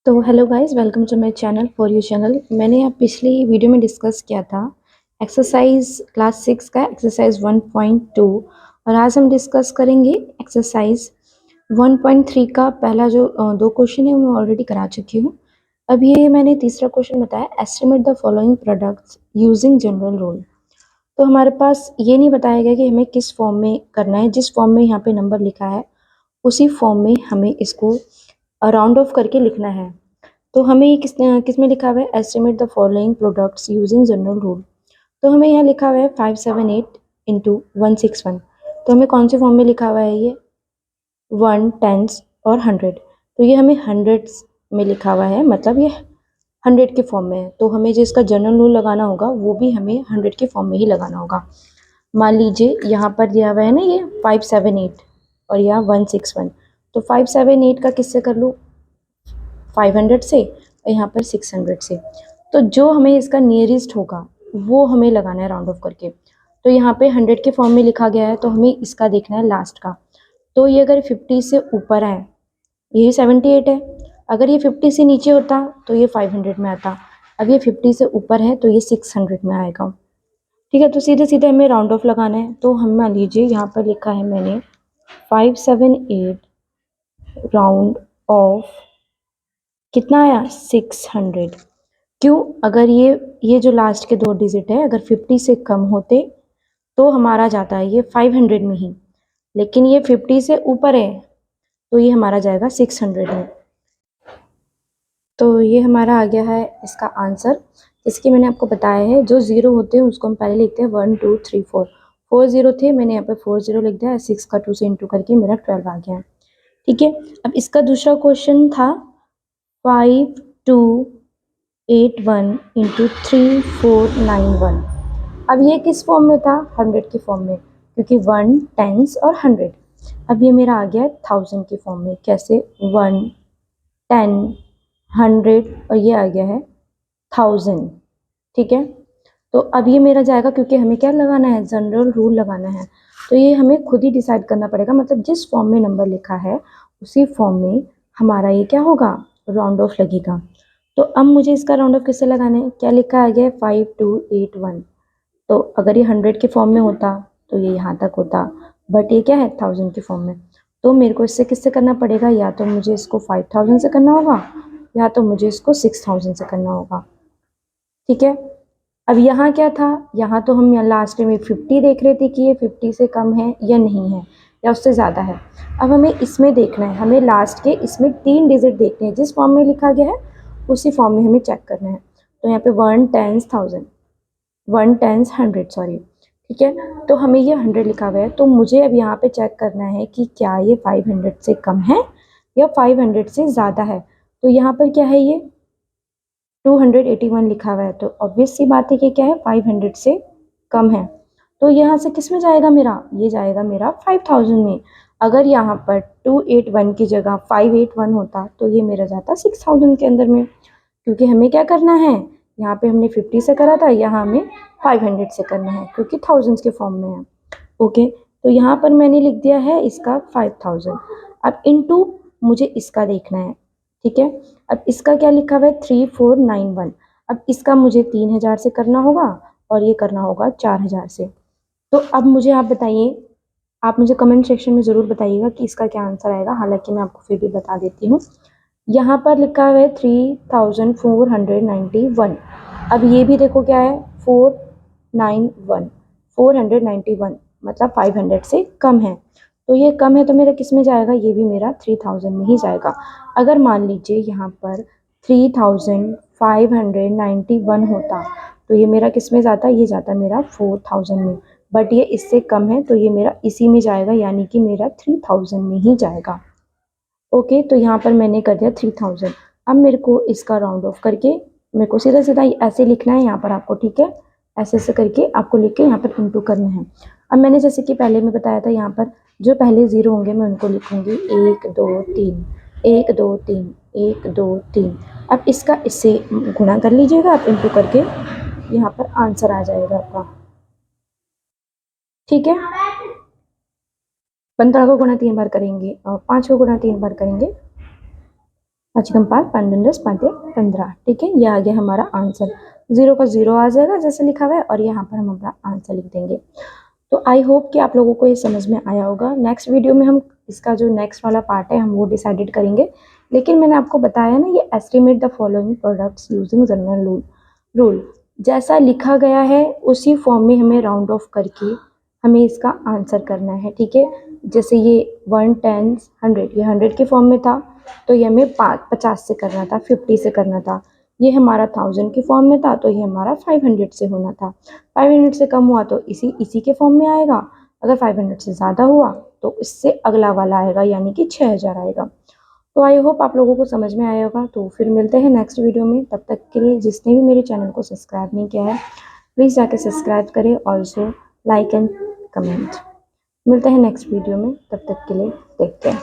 तो hello guys, welcome to my channel for you channel. मैंने आप पिछली वीडियो में डिस्कस किया था एक्सरसाइज क्लास 6 का एक्सरसाइज 1.2 और आज हम डिस्कस करेंगे एक्सरसाइज 1.3 का पहला जो दो क्वेश्चन है वो मैं ऑलरेडी करा चुकी हूँ। अब ये मैंने तीसरा क्वेश्चन बताया, estimate the following products using general rule. तो हमारे पास ये नहीं बताया गया कि हमें किस फॉर्म में करना है, जिस फॉर्म में यहाँ पे नंबर लिखा है उसी फॉर्म में हमें इसको राउंड ऑफ करके लिखना है। तो हमें ये किस में लिखा हुआ है, estimate the following products using general rule. तो हमें यहाँ लिखा हुआ है 578 इंटू 161। तो हमें कौन से फॉर्म में लिखा हुआ है, ये 1 टेंस और 100। तो ये हमें हंड्रेड्स में लिखा हुआ है, मतलब ये 100 के फॉर्म में है। तो हमें जो इसका जनरल रूल लगाना होगा वो भी हमें 100 के फॉर्म में ही लगाना होगा। मान लीजिए यहाँ पर दिया हुआ है ना ये 578 और यहाँ 161। तो 578 का किससे कर लूँ, 500 से, और यहाँ पर 600 से। तो जो हमें इसका नियरेस्ट होगा वो हमें लगाना है राउंड ऑफ करके। तो यहाँ पे 100 के फॉर्म में लिखा गया है, तो हमें इसका देखना है लास्ट का। तो ये अगर 50 से ऊपर है, ये 78 है। अगर ये 50 से नीचे होता तो ये 500 में आता। अब ये 50 से ऊपर है तो ये 600 में आएगा। ठीक है, तो सीधे सीधे हमें राउंड ऑफ लगाना है। तो हम मान लीजिए यहाँ पर लिखा है मैंने 578 राउंड ऑफ, कितना आया 600। क्यों, अगर ये जो लास्ट के दो डिजिट है अगर 50 से कम होते तो हमारा जाता है ये 500 में ही, लेकिन ये 50 से ऊपर है तो ये हमारा जाएगा 600 में। तो ये हमारा आ गया है इसका आंसर, इसकी मैंने आपको बताया है। जो ज़ीरो होते हैं उसको हम पहले लिखते हैं 1 2 3 4। 4 ज़ीरो थे, मैंने यहाँ पे 4 ज़ीरो लिख दिया। 6 का 2 से इंटू करके मेरा 12 आ गया। ठीक है, अब इसका दूसरा क्वेश्चन था 5281 इंटू 3491। अब ये किस फॉर्म में था, 100 के फॉर्म में, क्योंकि 1 टेंस और 100। अब ये मेरा आ गया है 1000 के फॉर्म में। कैसे, 1 10 100 और ये आ गया है 1000। ठीक है, तो अब ये मेरा जाएगा, क्योंकि हमें क्या लगाना है, जनरल रूल लगाना है। तो ये हमें खुद ही डिसाइड करना पड़ेगा, मतलब जिस फॉर्म में नंबर लिखा है उसी फॉर्म में हमारा ये क्या होगा, राउंड ऑफ लगेगा। तो अब मुझे इसका राउंड ऑफ किससे लगाना है, क्या लिखा आ गया है 5281। तो अगर ये 100 के फॉर्म में होता तो ये यहाँ तक होता, बट ये क्या है 1000 के फॉर्म में। तो मेरे को इससे किससे करना पड़ेगा, या तो मुझे इसको 5000 से करना होगा या तो मुझे इसको 6000 से करना होगा। ठीक है, अब यहाँ क्या था, यहाँ तो हम लास्ट में 50 देख रहे थे कि ये 50 से कम है या नहीं है या उससे ज़्यादा है। अब हमें इसमें देखना है, हमें लास्ट के इसमें 3 डिजिट देखने हैं, जिस फॉर्म में लिखा गया है उसी फॉर्म में हमें चेक करना है। तो यहाँ पे 1 टेंस 1000, 1 टेंस 100, सॉरी। ठीक है, तो हमें ये 100 लिखा हुआ है, तो मुझे अब यहाँ पे चेक करना है कि क्या ये 500 से कम है या 500 से ज़्यादा है। तो यहाँ पर क्या है, ये 281 लिखा हुआ है, तो ऑब्वियस सी बात है कि क्या है 500 से कम है। तो यहाँ से किस में जाएगा मेरा, ये जाएगा मेरा 5000 में। अगर यहाँ पर 281 की जगह 581 होता तो ये मेरा जाता 6000 के अंदर में, क्योंकि हमें क्या करना है, यहाँ पे हमने 50 से करा था, यहाँ हमें 500 से करना है क्योंकि थाउजेंड्स के फॉर्म में है। ओके, तो यहाँ पर मैंने लिख दिया है इसका 5000। अब इनटू मुझे इसका देखना है। ठीक है, अब इसका क्या लिखा हुआ है 3491। अब इसका मुझे 3000 से करना होगा और ये करना होगा 4000 से। तो अब मुझे आप बताइए, आप मुझे कमेंट सेक्शन में ज़रूर बताइएगा कि इसका क्या आंसर आएगा। हालांकि मैं आपको फिर भी बता देती हूँ, यहाँ पर लिखा हुआ है 3491। अब ये भी देखो क्या है 491, 491 मतलब 500 से कम है। तो ये कम है तो मेरा किस में जाएगा, ये भी मेरा 3000 में ही जाएगा। अगर मान लीजिए यहाँ पर 3591 होता तो ये मेरा किस में जाता, ये जाता मेरा 4000 में। बट ये इससे कम है तो ये मेरा इसी में जाएगा, यानी कि मेरा 3000 में ही जाएगा। ओके, तो यहाँ पर मैंने कर दिया 3000। अब मेरे को इसका राउंड ऑफ करके मेरे को सीधा सीधा ऐसे लिखना है यहाँ पर आपको। ठीक है, ऐसे ऐसे करके आपको लिख के यहाँ पर इंटू करना है। अब मैंने जैसे कि पहले में बताया था, यहाँ पर जो पहले ज़ीरो होंगे मैं उनको लिखूँगी 1 2 3, 1 2 3, 1 2 3। अब इसका इससे गुणा कर लीजिएगा आप इंटू करके, यहाँ पर आंसर आ जाएगा आपका। ठीक है, 15 को गुणा 3 बार करेंगे और 5 को गुणा 3 बार करेंगे पाँच कम पाँच, 5 10, 5 15। ठीक है, ये आ गया हमारा आंसर। 0 का 0 आ जाएगा जैसे लिखा हुआ है, और यहाँ पर हम अपना आंसर लिख देंगे। तो आई होप कि आप लोगों को ये समझ में आया होगा। नेक्स्ट वीडियो में हम इसका जो नेक्स्ट वाला पार्ट है हम वो डिसाइडेड करेंगे। लेकिन मैंने आपको बताया ना, ये estimate the following products using general rule जैसा लिखा गया है उसी फॉर्म में हमें राउंड ऑफ करके हमें इसका आंसर करना है। ठीक है, जैसे ये 1 10 100, ये 100 के फॉर्म में था, तो ये हमें 50 से करना था, 50 से करना था। ये हमारा 1000 के फॉर्म में था, तो ये हमारा 500 से होना था। 500 से कम हुआ तो इसी के फॉर्म में आएगा। अगर 500 से ज़्यादा हुआ तो इससे अगला वाला आएगा, यानी कि 6000 आएगा। तो आई होप आप लोगों को समझ में आया होगा। तो फिर मिलते हैं नेक्स्ट वीडियो में। तब तक के लिए जिसने भी मेरे चैनल को सब्सक्राइब नहीं किया है, प्लीज़ जाके सब्सक्राइब करें, ऑल्सो लाइक एंड कमेंट। मिलते हैं नेक्स्ट वीडियो में, तब तक के लिए टेक केयर।